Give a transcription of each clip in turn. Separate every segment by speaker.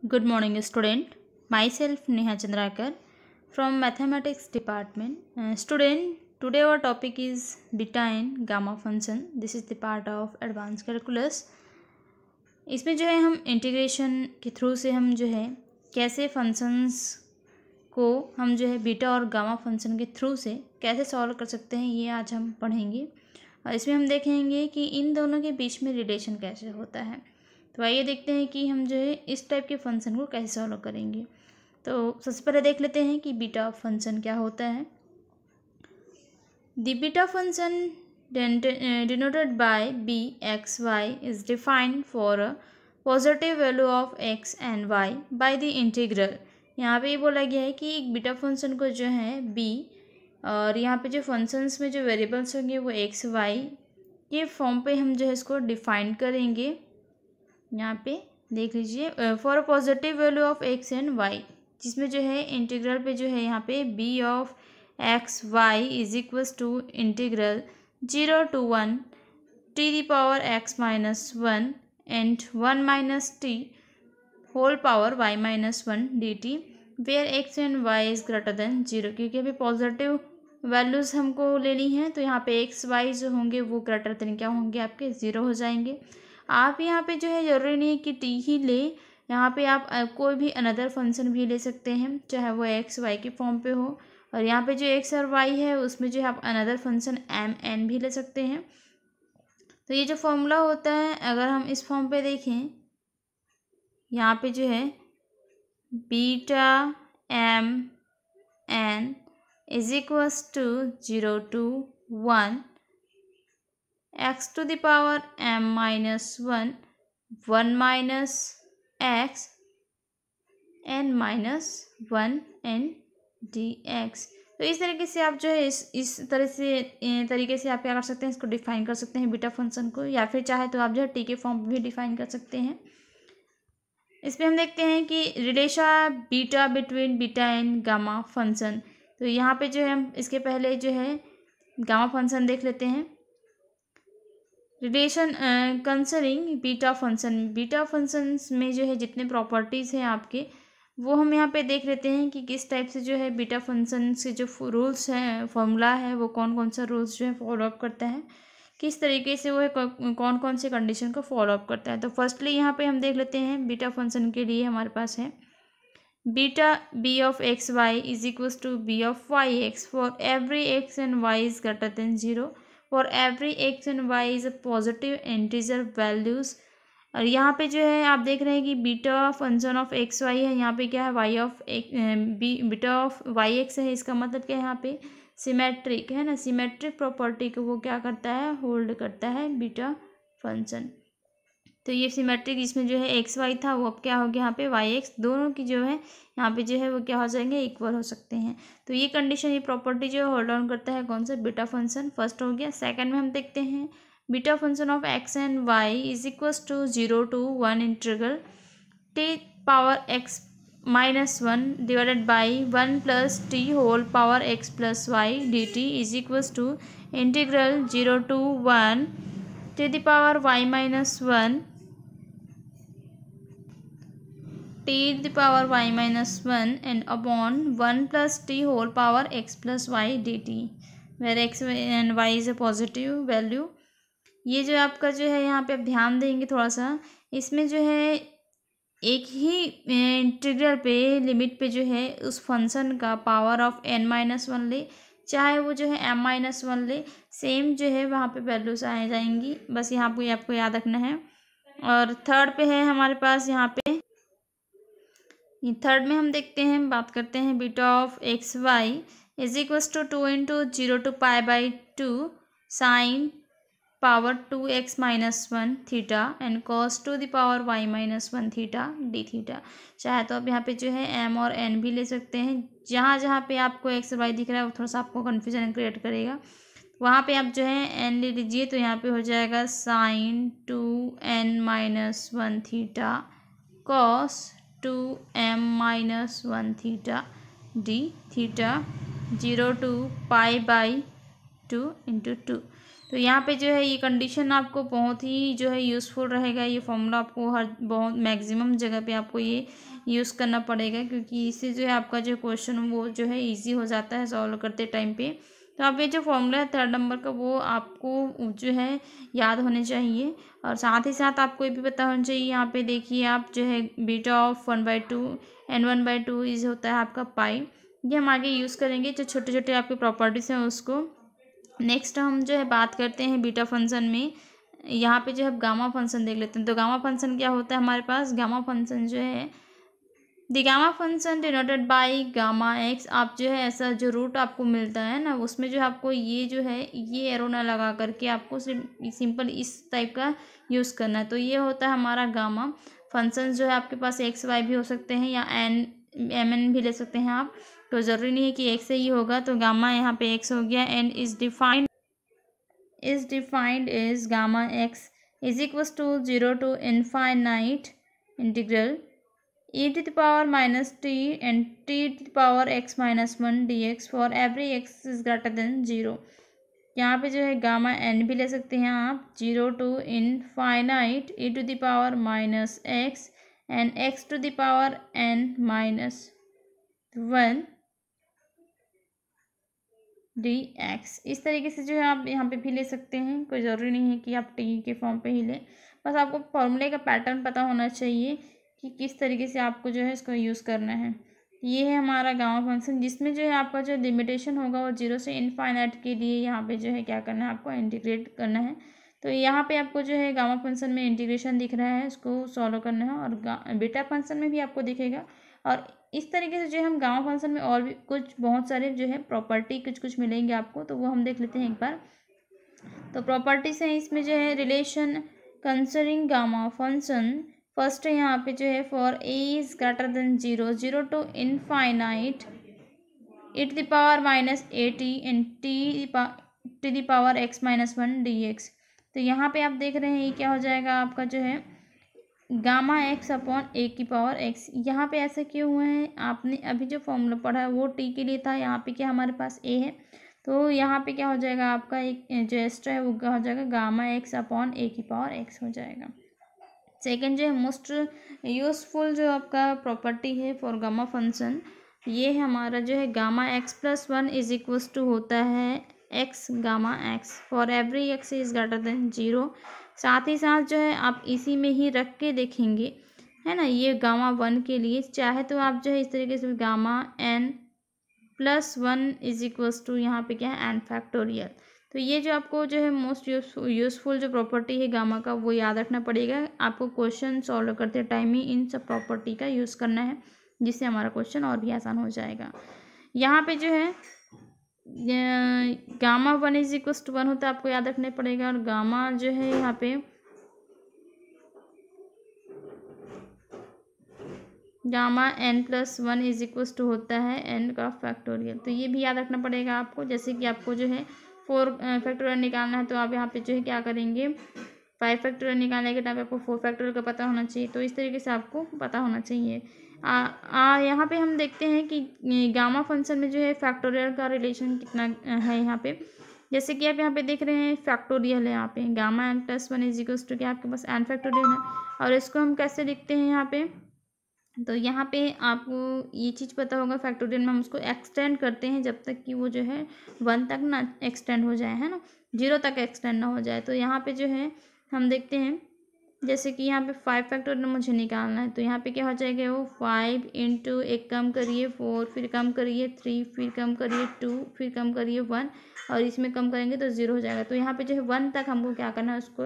Speaker 1: Good morning, student. Myself Neha Chandrakar from Mathematics Department. Student, today our topic is beta and gamma function. This is the part of advanced calculus. इसमें जो है हम integration के through से हम जो है कैसे फंक्शंस को हम जो है बीटा और गामा फंक्शन के थ्रू से कैसे सॉल्व कर सकते हैं, ये आज हम पढ़ेंगे। और इसमें हम देखेंगे कि इन दोनों के बीच में रिलेशन कैसे होता है। तो आइए देखते हैं कि हम जो है इस टाइप के फंक्शन को कैसे सॉल्व करेंगे। तो सबसे पहले देख लेते हैं कि बीटा फंक्शन क्या होता है। The beta function denoted by bxy is defined for a positive value of x and y by the integral। यहाँ पे ये बोला गया है कि एक बीटा फंक्शन को जो है b और यहाँ पे जो फंक्शंस में जो वेरिएबल्स होंगे वो x y के फॉर्म पे हम जो है इसको डिफाइन करेंगे। यहाँ पे देख लीजिए for a positive value of x and y, जिसमें जो है इंटीग्रल पे जो है यहाँ पे b of x y is equals to integral 0 to 1 t the power x minus 1 and 1 minus t whole power y minus 1 dt where x and y is greater than 0। क्योंकि अभी पॉजिटिव वैल्यूज़ हमको लेनी है तो यहाँ पे x y जो होंगे वो ग्रेटर देन क्या होंगे, आपके 0 हो जाएंगे। आप यहाँ पे जो है ज़रूरी नहीं है कि t ही ले, यहाँ पे आप कोई भी अनदर फंक्शन भी ले सकते हैं, चाहे वो x y के फॉर्म पे हो। और यहाँ पे जो x और y है उसमें जो है आप अनदर फंक्शन m n भी ले सकते हैं। तो ये जो फॉर्मूला होता है अगर हम इस फॉर्म पे देखें, यहाँ पे जो है beta m n is equals to 0 to 1 x to the power m minus 1 1 minus x n minus 1 n dx। तो इस तरीके से आप जो है इस तरीके से आप क्या कर सकते हैं, इसको डिफाइन कर सकते हैं बीटा फंक्शन को, या फिर चाहे तो आप जो है टी के फॉर्म भी डिफाइन कर सकते हैं। इसमें हम देखते हैं कि relation beta between beta and gamma function. तो यहाँ पे जो है हम इसके पहले जो है गामा फंक्शन देख लेते हैं। Relation concerning beta function, beta functions में जो है जितने प्रॉपर्टीज़ हैं आपके वो हम यहाँ पे देख लेते हैं कि किस टाइप से जो है बीटा फंक्शन से जो रूल्स हैं, फॉर्मूला है, वो कौन कौन सा रूल्स जो है फॉलोअप करता है, किस तरीके से वो है कौन कौन से कंडीशन को फॉलोअप करता है। तो फर्स्टली यहाँ पे हम देख लेते हैं बीटा फंक्शन के लिए हमारे पास है beta B of X Y is equals to B of Y X for every X and Y is greater than 0 for every X and Y is a positive integer values. और यहाँ पे जो है आप देख रहे हैं कि beta function of X Y है, यहाँ पे क्या है Y of beta of Y X है। इसका मतलब क्या है, यहाँ पे सिमेट्रिक है ना, सिमेट्रिक प्रॉपर्टी को वो क्या करता है, होल्ड करता है बीटा फंक्शन। तो ये सिमेट्रिक इसमें जो है एक्स वाई था वो अब क्या हो गया, यहाँ पे वाई एक्स दोनों की जो है यहाँ पे जो है वो क्या हो जाएंगे, इक्वल हो सकते हैं। तो ये कंडीशन, ये प्रॉपर्टी जो है होल्ड ऑन करता है कौन सा, बीटा फंक्शन। फर्स्ट हो गया। सेकंड में हम देखते हैं beta function of X and Y is equals to 0 to 1 integral T power X minus 1 divided by 1 plus T whole power X plus Y D T is equals to integral 0 to 1 T the power Y minus 1 t to the power y minus 1 and upon 1 plus t whole power x plus y dt where x and y is a positive value। ये जो आपका जो है यहाँ पे आप ध्यान देंगे थोड़ा सा, इसमें जो है एक ही इंटीग्रल पे लिमिट पे जो है उस फंक्शन का पावर ऑफ n माइनस 1 ले, चाहे वो जो है m माइनस 1 ले, सेम जो है वहाँ पे वैल्यूज आ जाएंगी। बस यहाँ पे आपको याद रखना है। और थर्ड पे है हमारे पास यहाँ पे, थर्ड में हम देखते हैं, बात करते हैं beta of X Y is equals to 2 into 0 to pi by 2 sine power 2x minus 1 theta and cos to the power y minus 1 theta D theta. चाहे तो अब यहाँ पे जो है m और n भी ले सकते हैं। जहाँ जहाँ पे आपको x और y दिख रहा है वो थोड़ा सा आपको कन्फ्यूजन क्रिएट करेगा, वहाँ पे आप जो है n ले लीजिए। तो यहाँ पे हो जाएगा sine 2n minus 1 theta cos 2m minus 1 theta D theta 0 to pi by 2 into 2। तो यहाँ पे जो है ये कंडीशन आपको बहुत ही जो है यूज़फुल रहेगा। ये फॉर्मूला आपको हर बहुत मैक्सिमम जगह पे आपको ये यूज़ करना पड़ेगा, क्योंकि इससे जो है आपका जो क्वेश्चन वो जो है इजी हो जाता है सॉल्व करते टाइम पे। तो आप ये जो फॉर्मूला है 3rd नंबर का वो आपको जो है याद होने चाहिए, और साथ ही साथ आपको ये भी पता होना चाहिए। यहाँ पे देखिए आप जो है बीटा ऑफ 1/2 एन 1/2 इज होता है आपका पाई। ये हम आगे यूज़ करेंगे जो छोटे छोटे आपके प्रॉपर्टीज़ हैं उसको। नेक्स्ट हम जो है बात करते हैं बीटा फंक्शन में। यहाँ पे जो है गामा फंक्शन देख लेते हैं। तो गामा फंक्शन क्या होता है हमारे पास, गामा फंक्शन जो है the gamma function denoted by gamma x. आप जो है ऐसा जो रूट आपको मिलता है ना, उसमें जो है आपको ये जो है ये एरो ना लगा करके आपको सिंपल इस टाइप का यूज़ करना है। तो ये होता है हमारा गामा फंक्शन। जो है आपके पास एक्स वाई भी हो सकते हैं या एन एम एन भी ले सकते हैं आप, तो ज़रूरी नहीं है कि एक्स से ही होगा। तो गामा यहाँ पे एक्स हो गया and is defined is gamma X is equals to 0 to infinite integral e to the power minus t and t to the power x minus 1 dx for every x is greater than 0। यहाँ पे जो है gamma n भी ले सकते हैं आप, 0 to infinite e to the power minus x and x to the power n minus 1 dx। इस तरीके से जो है आप यहाँ पे भी ले सकते हैं, कोई ज़रूरी नहीं है कि आप t के फॉर्म पे ही लें। बस आपको फॉर्मूले का पैटर्न पता होना चाहिए कि किस तरीके से आपको जो है इसको यूज़ करना है। ये है हमारा गामा फंक्शन, जिसमें जो है आपका जो लिमिटेशन होगा वो 0 से इनफाइनाइट के लिए यहाँ पे जो है क्या करना है, आपको इंटीग्रेट करना है। तो यहाँ पे आपको जो है गामा फंक्शन में इंटीग्रेशन दिख रहा है, उसको सॉल्व करना है, और बीटा फंक्शन में भी आपको दिखेगा। और इस तरीके से जो है हम गामा फंक्शन में और भी कुछ बहुत सारे जो है प्रॉपर्टी कुछ मिलेंगे आपको, तो वो हम देख लेते हैं एक बार। तो प्रॉपर्टीज हैं इसमें जो है relation concerning gamma function. First है यहाँ पे जो है for a is greater than 0 0 to infinite e to the power minus at and t to the power x minus 1 dx। तो यहाँ पे आप देख रहे हैं ये क्या हो जाएगा आपका जो है गामा एक्स अपॉन ए की पावर एक्स। यहाँ पे ऐसा क्यों हुआ है, आपने अभी जो फॉर्मूला पढ़ा है वो टी के लिए था, यहाँ पे क्या हमारे पास ए है, तो यहाँ पे क्या हो जाएगा आपका एक जो एक्स्ट्रा है वो क्या हो जाएगा गामा एक्स अपॉन ए की पावर एक्स हो जाएगा। सेकेंड जो है मोस्ट यूज़फुल जो आपका प्रॉपर्टी है फॉर गामा फंक्शन, ये है हमारा जो है gamma X plus 1 is equals to होता है X gamma X for every X is greater than 0। साथ ही साथ जो है आप इसी में ही रख के देखेंगे, है ना, ये गामा 1 के लिए चाहे तो आप जो है इस तरीके से gamma N plus 1 is equals to यहाँ पे क्या है एन फैक्टोरियल। तो ये जो आपको जो है मोस्ट यूज़फुल जो प्रॉपर्टी है गामा का वो याद रखना पड़ेगा। आपको क्वेश्चन सॉल्व करते टाइम ही इन सब प्रॉपर्टी का यूज़ करना है, जिससे हमारा क्वेश्चन और भी आसान हो जाएगा। यहाँ पे जो है गामा 1 इज इक्वल्स टू 1 होता है, आपको याद रखना पड़ेगा। और गामा जो है यहाँ पे gamma N plus 1 is equals to होता है एन का फैक्टोरियल। तो ये भी याद रखना पड़ेगा आपको। जैसे कि आपको जो है 4 फैक्टोरियल निकालना है, तो आप यहाँ पे जो है क्या करेंगे, 5 फैक्टोरियल निकालने के टाइम आपको 4 फैक्टोरियल का पता होना चाहिए। तो इस तरीके से आपको पता होना चाहिए। यहाँ पे हम देखते हैं कि गामा फंक्शन में जो है फैक्टोरियल का रिलेशन कितना है यहाँ पे। जैसे कि आप यहाँ पे देख रहे हैं फैक्टोरियल है, यहाँ पे gamma N plus 1 is equals to क्या आपके पास एन फैक्टोरियल है। और इसको हम कैसे लिखते हैं यहाँ पे, तो यहाँ पे आपको ये चीज़ पता होगा, फैक्टोरियल में हम उसको एक्सटेंड करते हैं जब तक कि वो जो है 1 तक ना एक्सटेंड हो जाए, है ना, 0 तक एक्सटेंड ना हो जाए। तो यहाँ पे जो है हम देखते हैं, जैसे कि यहाँ पे 5 फैक्टोरियल मुझे निकालना है, तो यहाँ पे क्या हो जाएगा वो 5 इंटू एक कम करिए 4, फिर कम करिए 3, फिर कम करिए 2, फिर कम करिए 1, और इसमें कम करेंगे तो 0 हो जाएगा। तो यहाँ पे जो है 1 तक हमको क्या करना है, उसको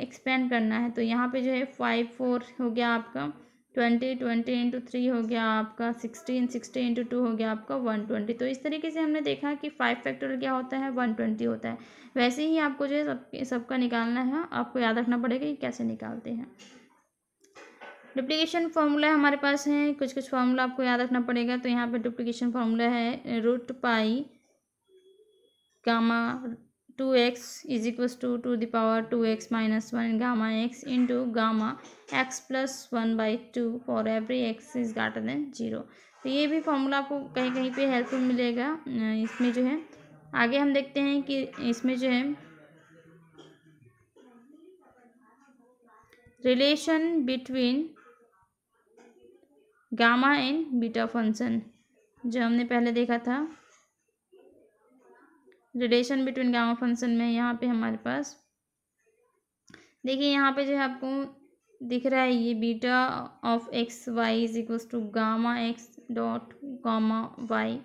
Speaker 1: एक्सपेंड करना है। तो यहाँ पे जो है 5 4 हो गया आपका 20, 20 इंटू 3 हो गया आपका 16, 60 इंटू 2 हो गया आपका 120। तो इस तरीके से हमने देखा कि 5 फैक्टोरियल क्या होता है 120 होता है। वैसे ही आपको जो है सबका निकालना है, आपको याद रखना पड़ेगा कि कैसे निकालते हैं। डुप्लीकेशन फार्मूला हमारे पास है, कुछ फार्मूला आपको याद रखना पड़ेगा। तो यहाँ पे डुप्लीकेशन फार्मूला है root pi gamma 2x is equals to the power 2x minus 1 gamma x into gamma x plus 1/2 for every x is greater than 0। तो ये भी फार्मूला आपको कहीं कहीं पे हेल्पफुल मिलेगा। इसमें जो है आगे हम देखते हैं कि इसमें जो है relation between gamma and beta function, जो हमने पहले देखा था। रिलेशन बिटवीन गामा फंक्शन में यहाँ पे हमारे पास देखिए, यहाँ पे जो है आपको दिख रहा है ये beta of X Y is equals to gamma X dot gamma Y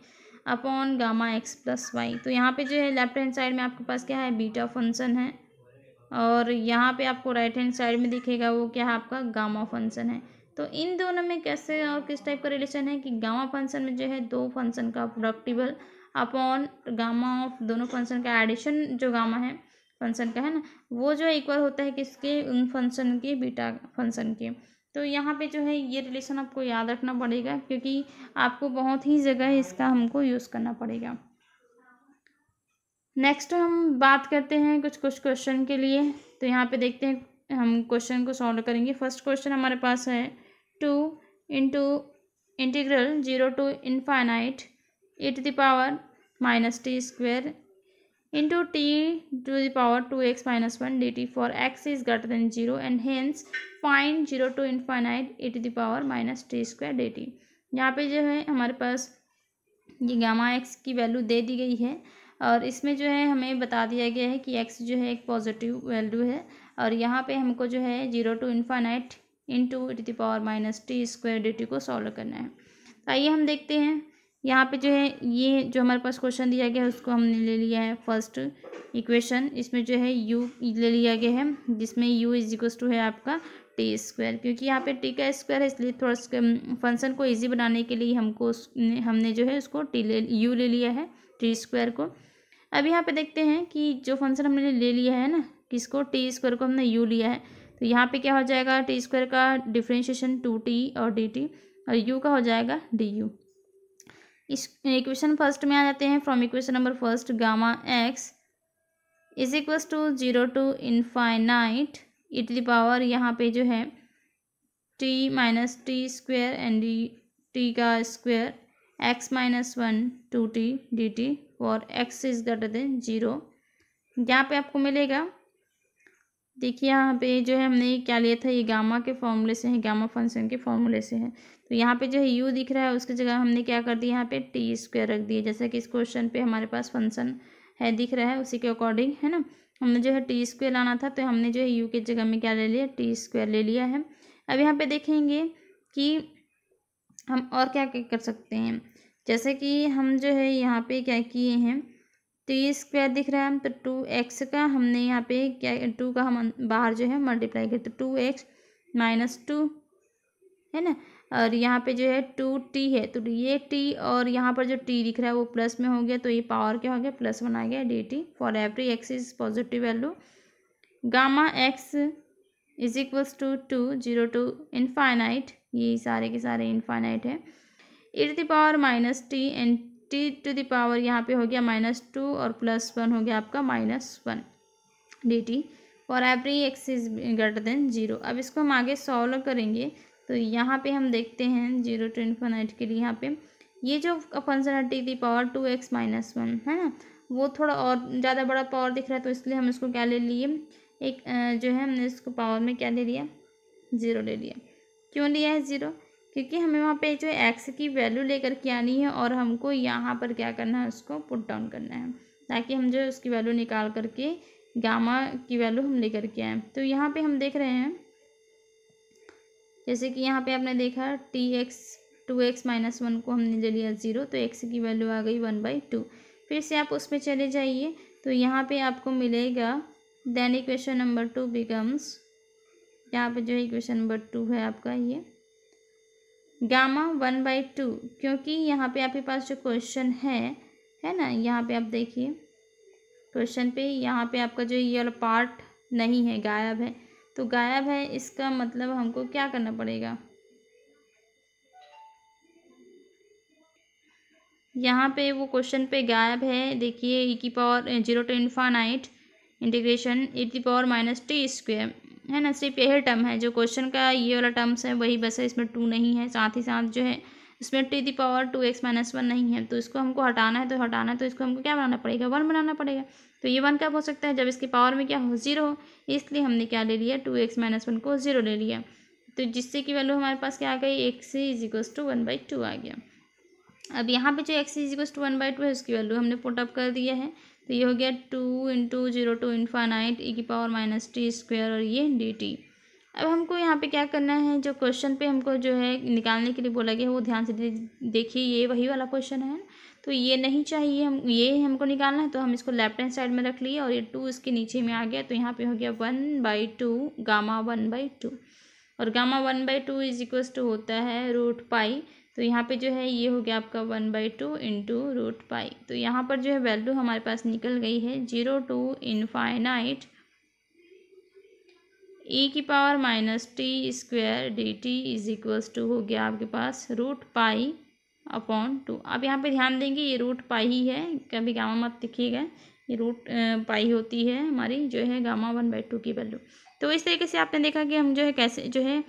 Speaker 1: upon gamma X plus Y. तो यहाँ पे जो है लेफ्ट हैंड साइड में आपके पास क्या है, बीटा फंक्शन है, और यहाँ पे आपको राइट हैंड साइड में दिखेगा वो क्या है, आपका गामा फंक्शन है। तो इन दोनों में कैसे और किस टाइप का रिलेशन है कि गामा फंक्शन में जो है दो फंक्शन का प्रोडक्टिबल अपॉन गामा ऑफ दोनों फंक्शन का एडिशन जो गामा है फंक्शन का है ना, वो जो इक्वल होता है किसके, उन फंक्शन के बीटा फंक्शन के। तो यहाँ पे जो है ये रिलेशन आपको याद रखना पड़ेगा, क्योंकि आपको बहुत ही जगह इसका हमको यूज़ करना पड़ेगा। नेक्स्ट हम बात करते हैं कुछ क्वेश्चन के लिए। तो यहाँ पे देखते हैं हम क्वेश्चन को सॉल्व करेंगे। फर्स्ट क्वेश्चन हमारे पास है 2 into integral 0 to infinite e⁻ -t² into t to the power 2x minus 1 dt for x is greater than 0 and hence find 0 to infinite e to the power -t² dt। यहाँ पे जो है हमारे पास ये gamma x की value दे दी गई है, और इसमें जो है हमें बता दिया गया है कि x जो है एक पॉजिटिव वैल्यू है, और यहाँ पे हमको जो है 0 to infinite into e to the power -t² dt को सॉल्व करना है। तो आइए हम देखते हैं। यहाँ पे जो है ये जो हमारे पास क्वेश्चन दिया गया है उसको हमने ले लिया है फर्स्ट इक्वेशन। इसमें जो है u ले लिया गया है, जिसमें u इज इक्वल टू है आपका t², क्योंकि यहाँ पे t का स्क्वायर है, इसलिए थोड़ा फंक्शन को इजी बनाने के लिए हमने जो है उसको u ले लिया है t² को। अब यहाँ पे देखते हैं कि जो फंक्शन हमने ले लिया है ना, किसको, t² को हमने u लिया है, तो यहाँ पे क्या हो जाएगा, t² का डिफ्रेंशिएशन 2t और dt, और u का हो जाएगा du। इस इक्वेशन फर्स्ट में आ जाते हैं। From equation number first gamma X is equals to 0 to infinite e to the power यहाँ पे जो है t -t² एंड t का square x -1 2t dt for x is greater than 0। यहाँ पे आपको मिलेगा, देखिए यहाँ पे जो है हमने क्या लिया था, ये गामा के फॉर्मूले से है, गामा फंक्शन के फॉर्मूले से है। तो यहाँ पे जो है u दिख रहा है, उसकी जगह हमने क्या कर दिया, यहाँ पे t² रख दिया, जैसा कि इस क्वेश्चन पे हमारे पास फंक्शन है दिख रहा है, उसी के अकॉर्डिंग है ना। हमने जो है t² लाना था, तो हमने जो है u की जगह में क्या ले लिया, t² ले लिया है। अब यहाँ पे देखेंगे कि हम और क्या क्या कर सकते हैं, जैसे कि हम जो है यहाँ पे क्या किए हैं, t² दिख रहा है, तो 2x का हमने यहाँ पे क्या 2 का हम बाहर जो है मल्टीप्लाई किया, तो 2x -2 है ना, और यहाँ पे जो है 2t है, तो ये t और यहाँ पर जो t दिख रहा है वो प्लस में हो गया, तो ये पावर क्या हो गया, +1 आ गया dt for every x is positive value. Gamma x is equals to 0 to infinite, ये सारे के सारे इनफाइनाइट है, e to the power -t and t to the power यहाँ पे हो गया -2 और +1 हो गया आपका -1 dt for every x is greater than 0। अब इसको हम आगे सॉल्व करेंगे, तो यहाँ पे हम देखते हैं 0 to इनफाइनाइट के लिए यहाँ पे ये जो फंक्शन है t की पावर 2x -1 है ना, वो थोड़ा और ज़्यादा बड़ा पावर दिख रहा है, तो इसलिए हम इसको क्या ले लिए, एक जो है हमने इसको पावर में क्या ले लिया, 0 ले लिया। क्यों लिया है 0, क्योंकि हमें वहाँ पे जो है x की वैल्यू लेकर के आनी है, और हमको यहाँ पर क्या करना है, उसको पुट डाउन करना है, ताकि हम जो है उसकी वैल्यू निकाल करके गामा की वैल्यू हम लेकर के आएँ। तो यहाँ पे हम देख रहे हैं, जैसे कि यहाँ पे आपने देखा2x -1 को हमने ले लिया 0, तो x की वैल्यू आ गई 1/2। फिर से आप उसमें चले जाइए, तो यहाँ पे आपको मिलेगा, देन इक्वेशन नंबर 2 बिकम्स, यहाँ पे जो है इक्वेशन नंबर 2 है आपका ये गामा 1/2, क्योंकि यहाँ पे आपके पास जो क्वेश्चन है ना, यहाँ पे आप देखिए क्वेश्चन पे यहाँ पे आपका जो ये वाला पार्ट नहीं है, गायब है, तो गायब है इसका मतलब हमको क्या करना पड़ेगा, यहाँ पे वो क्वेश्चन पे गायब है, देखिए e की power 0 to infinite integration e की पावर -t² है ना, सिर्फ यही टर्म है जो क्वेश्चन का, ये वाला टर्म्स है वही बस है, इसमें 2 नहीं है। साथ ही साथ जो है इसमें टू द पावर 2x-1 नहीं है, तो इसको हमको हटाना है, तो इसको हमको क्या बनाना पड़ेगा, 1 बनाना पड़ेगा। तो ये 1 कब हो सकता है, जब इसकी पावर में क्या हो, 0 हो। इसलिए हमने क्या ले लिया, 2x-1 को 0 ले लिया। तो जिससे कि वैल्यू हमारे पास क्या आ गई, x = 1/2 आ गया। अब यहाँ पे जो x = 1/2 है उसकी वैल्यू हमने पुट अप कर दिया है। तो ये हो गया 2 × 0 to ∞ e⁻t² और ये dt। अब हमको यहाँ पे क्या करना है, जो क्वेश्चन पे हमको जो है निकालने के लिए बोला गया है वो ध्यान से देखिए, ये वही वाला क्वेश्चन है। तो ये नहीं चाहिए, हम ये हमको निकालना है, तो हम इसको लेफ्ट हैंड साइड में रख लिए और ये 2 इसके नीचे में आ गया। तो यहाँ पे हो गया 1/2 गामा 1/2 और गामा 1/2 = होता है √π। तो यहाँ पे जो है ये हो गया आपका 1/2 × √π। तो यहाँ पर जो है वैल्यू हमारे पास निकल गई है 0 to ∞ e⁻t² dt = हो गया आपके पास √π/2। अब यहाँ पे ध्यान देंगे ये √π ही है, कभी गामा मत लिखिएगा, ये √π होती है हमारी जो है गामा 1/2 की वैल्यू। तो इस तरीके से आपने देखा कि हम जो है कैसे जो है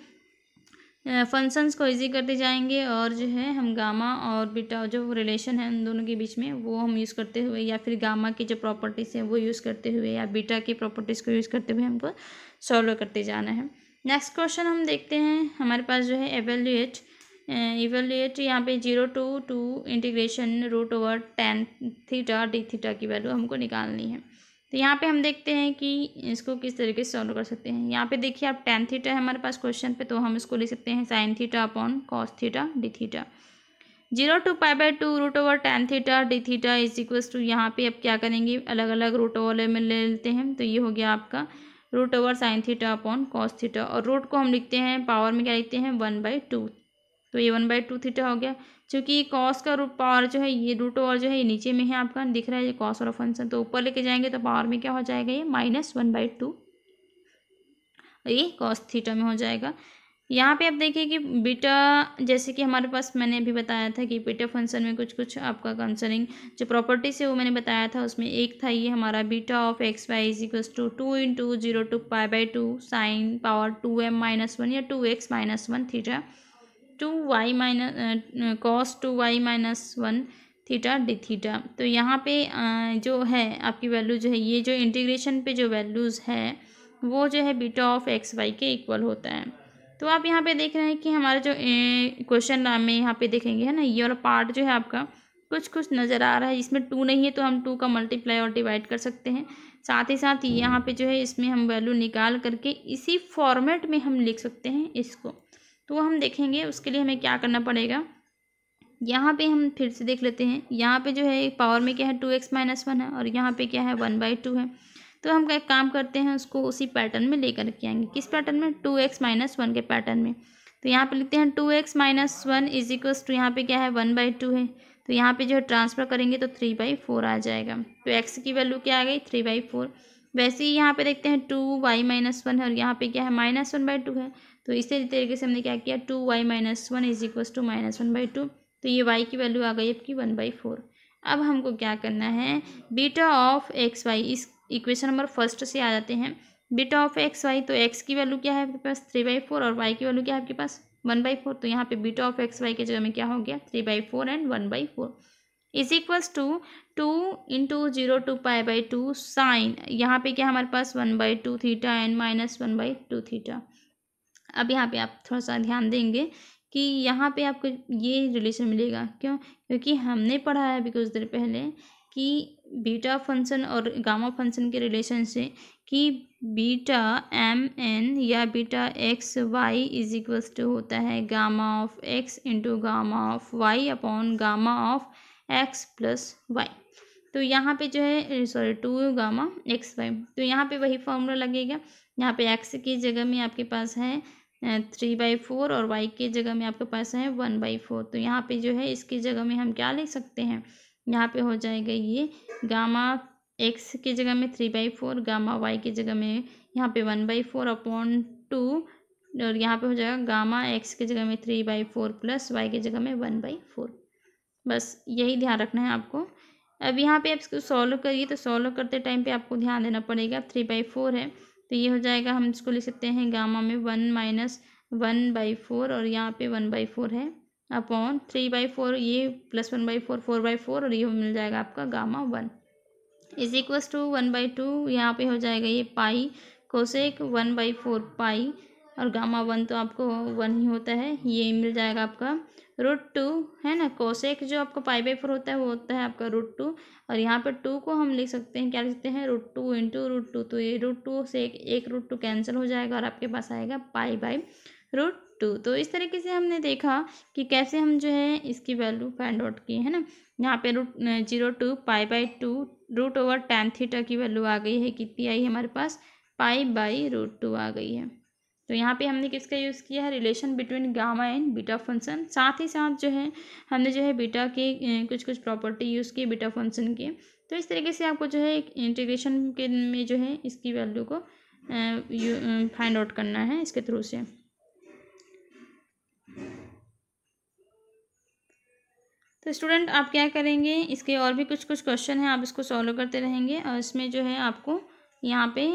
Speaker 1: फंक्शंस को इजी करते जाएंगे और जो है हम गामा और बीटा जो रिलेशन है उन दोनों के बीच में वो हम यूज़ करते हुए, या फिर गामा की जो प्रॉपर्टीज़ हैं वो यूज़ करते हुए, या बीटा की प्रॉपर्टीज़ को यूज़ करते हुए हमको सॉल्व करते जाना है। नेक्स्ट क्वेश्चन हम देखते हैं, हमारे पास जो है एवेल्यूएट यहाँ पे 0 to 2 इंटीग्रेशन √tan θ dθ की वैल्यू हमको निकालनी है। तो यहाँ पे हम देखते हैं कि इसको किस तरीके से सॉल्व कर सकते हैं। यहाँ पे देखिए आप tan θ है हमारे पास क्वेश्चन पे, तो हम इसको लिख सकते हैं sin θ / cos θ dθ। 0 to π/2 √tan θ dθ = यहाँ पे अब क्या करेंगे, अलग अलग रूट ओवर में ले लेते हैं। तो ये हो गया आपका √sin θ / cos θ और रूट को हम लिखते हैं पावर में क्या लिखते हैं 1/2। तो ये 1/2 θ हो गया। क्योंकि कॉस का रूट पावर जो है ये रूट ओवर जो है ये नीचे में है, आपका दिख रहा है ये कॉस वाला फंक्शन, तो ऊपर लेके जाएंगे तो पावर में क्या हो जाएगा, ये -1/2, ये कॉस थीटा में हो जाएगा। यहाँ पे आप देखिए कि बीटा, जैसे कि हमारे पास मैंने अभी बताया था कि बीटा फंक्शन में कुछ कुछ आपका कंसर्निंग जो प्रॉपर्टीज है वो मैंने बताया था, उसमें एक था ये हमारा beta of xy = 2 × 0 to π/2 sin power 2m-1 या 2x-1 theta 2y- cos 2y-1 theta dθ। तो यहाँ पे जो है आपकी वैल्यू जो है, ये जो इंटीग्रेशन पे जो वैल्यूज़ है वो जो है बीटा ऑफ xy के इक्वल होता है। तो आप यहाँ पे देख रहे हैं कि हमारा जो क्वेश्चन में यहाँ पे देखेंगे है ना, ये वाला पार्ट जो है आपका कुछ कुछ नज़र आ रहा है, इसमें 2 नहीं है तो हम 2 का मल्टीप्लाई और डिवाइड कर सकते हैं। साथ ही साथ यहाँ पे जो है इसमें हम वैल्यू निकाल करके इसी फॉर्मेट में हम लिख सकते हैं इसको। तो हम देखेंगे उसके लिए हमें क्या करना पड़ेगा। यहाँ पे हम फिर से देख लेते हैं, यहाँ पे जो है पावर में क्या है 2x-1 है और यहाँ पे क्या है 1/2 है। तो हम एक काम करते हैं, उसको उसी पैटर्न में लेकर के आएंगे। किस पैटर्न में, 2x-1 के पैटर्न में। तो यहाँ पे लिखते हैं 2x-1 = यहाँ पे क्या है 1/2 है। तो यहाँ पे जो है ट्रांसफ़र करेंगे तो 3/4 आ जाएगा। तो x की वैल्यू क्या आ गई 3/4। वैसे ही यहाँ पे देखते हैं 2y-1 है और यहाँ पे क्या है -1/2 है। तो इसी तरीके से हमने क्या किया 2y-1 = -1/2। तो ये y की वैल्यू आ गई आपकी 1/4। अब हमको क्या करना है, बीटा ऑफ xy, इस इक्वेशन नंबर फर्स्ट से आ जाते हैं। बीटा ऑफ xy, तो x की वैल्यू क्या है आपके पास 3/4 और y की वैल्यू क्या है आपके पास 1/4। तो यहाँ पे बीटा ऑफ xy के जगह में क्या हो गया 3/4 एंड 1/4 = 2 × 0 to π/2 साइन, यहाँ पे क्या हमारे पास 1/2 थीटा एंड -1/2 थीटा। अब यहाँ पे आप थोड़ा सा ध्यान देंगे कि यहाँ पे आपको ये रिलेशन मिलेगा, क्यों, क्योंकि हमने पढ़ा है अभी कुछ देर पहले कि बीटा फंक्शन और गामा फंक्शन के रिलेशन से कि बीटा mn या बीटा xy = होता है gamma of x × gamma of y upon gamma of x + y। तो यहाँ पे जो है 2 गामा xy, तो यहाँ पे वही फॉर्मूला लगेगा। यहाँ पे x की जगह में आपके पास है 3/4 और y के जगह में आपके पास है 1/4। तो यहाँ पे जो है इसकी जगह में हम क्या लिख सकते हैं, यहाँ पे हो जाएगा ये गामा x की जगह में 3/4, गामा y की जगह में यहाँ पे 1/4 अपॉन 2 और यहाँ पे हो जाएगा गामा x की जगह में 3/4 प्लस y की जगह में 1/4। बस यही ध्यान रखना है आपको। अब यहाँ पे आप इसको सॉल्व करिए, तो सॉल्व करते टाइम पे आपको ध्यान देना पड़ेगा। 3/4 है तो ये हो जाएगा, हम इसको लिख सकते हैं गामा में 1 - 1/4 और यहाँ पे 1/4 है अपॉन 3/4, ये +1/4 4/4, और ये मिल जाएगा आपका गामा 1 इज इक्वल्स टू 1/2, यहाँ पे हो जाएगा ये पाई कोसेक 1/4 पाई, और गामा 1 तो आपको 1 ही होता है, ये मिल जाएगा आपका √2 है ना। कोसेक जो आपका π/4 होता है वो होता है आपका √2, और यहाँ पे 2 को हम लिख सकते हैं, क्या लिख सकते हैं, √2 इंटू √2, तो ये √2 से एक √2 कैंसिल हो जाएगा और आपके पास आएगा π/√2। तो इस तरीके से हमने देखा कि कैसे हम जो है इसकी वैल्यू फाइंड आउट की है ना। यहाँ पे √0 π/2 √tan θ की वैल्यू आ गई है, कितनी आई हमारे पास π/√2 आ गई है। तो यहाँ पे हमने किसका यूज़ किया है, relation between gamma and beta function. साथ ही साथ जो है हमने जो है बीटा के कुछ कुछ प्रॉपर्टी यूज़ की बीटा फंक्शन के। तो इस तरीके से आपको जो है इंटीग्रेशन के में जो है इसकी वैल्यू को फाइंड आउट करना है इसके थ्रू से। तो स्टूडेंट आप क्या करेंगे, इसके और भी कुछ कुछ क्वेश्चन हैं, आप इसको सॉल्व करते रहेंगे, और इसमें जो है आपको यहाँ पे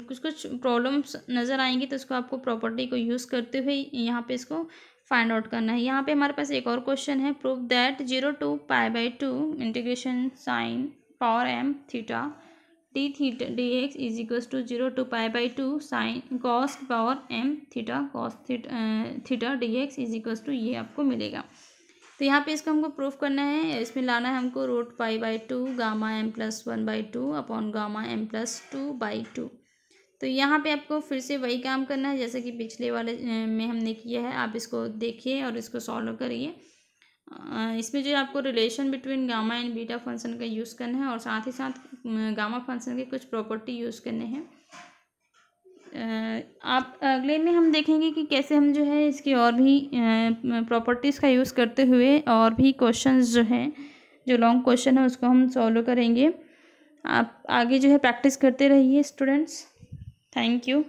Speaker 1: कुछ कुछ प्रॉब्लम्स नज़र आएंगी, तो उसको आपको प्रॉपर्टी को यूज़ करते हुए यहाँ पे इसको फाइंड आउट करना है। यहाँ पे हमारे पास एक और क्वेश्चन है, prove that 0 to π/2 integration sine power m theta d theta dx is equals to 0 to π/2 sine cos power m theta cos theta dx is equals to, ये आपको मिलेगा। तो यहाँ पे इसको हमको प्रूफ करना है, इसमें लाना है हमको √π/2 gamma m + 1/2 upon gamma m + 2/2। तो यहाँ पे आपको फिर से वही काम करना है जैसे कि पिछले वाले में हमने किया है। आप इसको देखिए और इसको सॉल्व करिए। इसमें जो आपको relation between gamma and beta function का यूज़ करना है, और साथ ही साथ गामा फंक्शन के कुछ प्रॉपर्टी यूज़ करने हैं। आप अगले में हम देखेंगे कि कैसे हम जो है इसकी और भी प्रॉपर्टीज़ का यूज़ करते हुए और भी क्वेश्चंस जो हैं, जो लॉन्ग क्वेश्चन है उसको हम सॉल्व करेंगे। आप आगे जो है प्रैक्टिस करते रहिए स्टूडेंट्स। Thank you.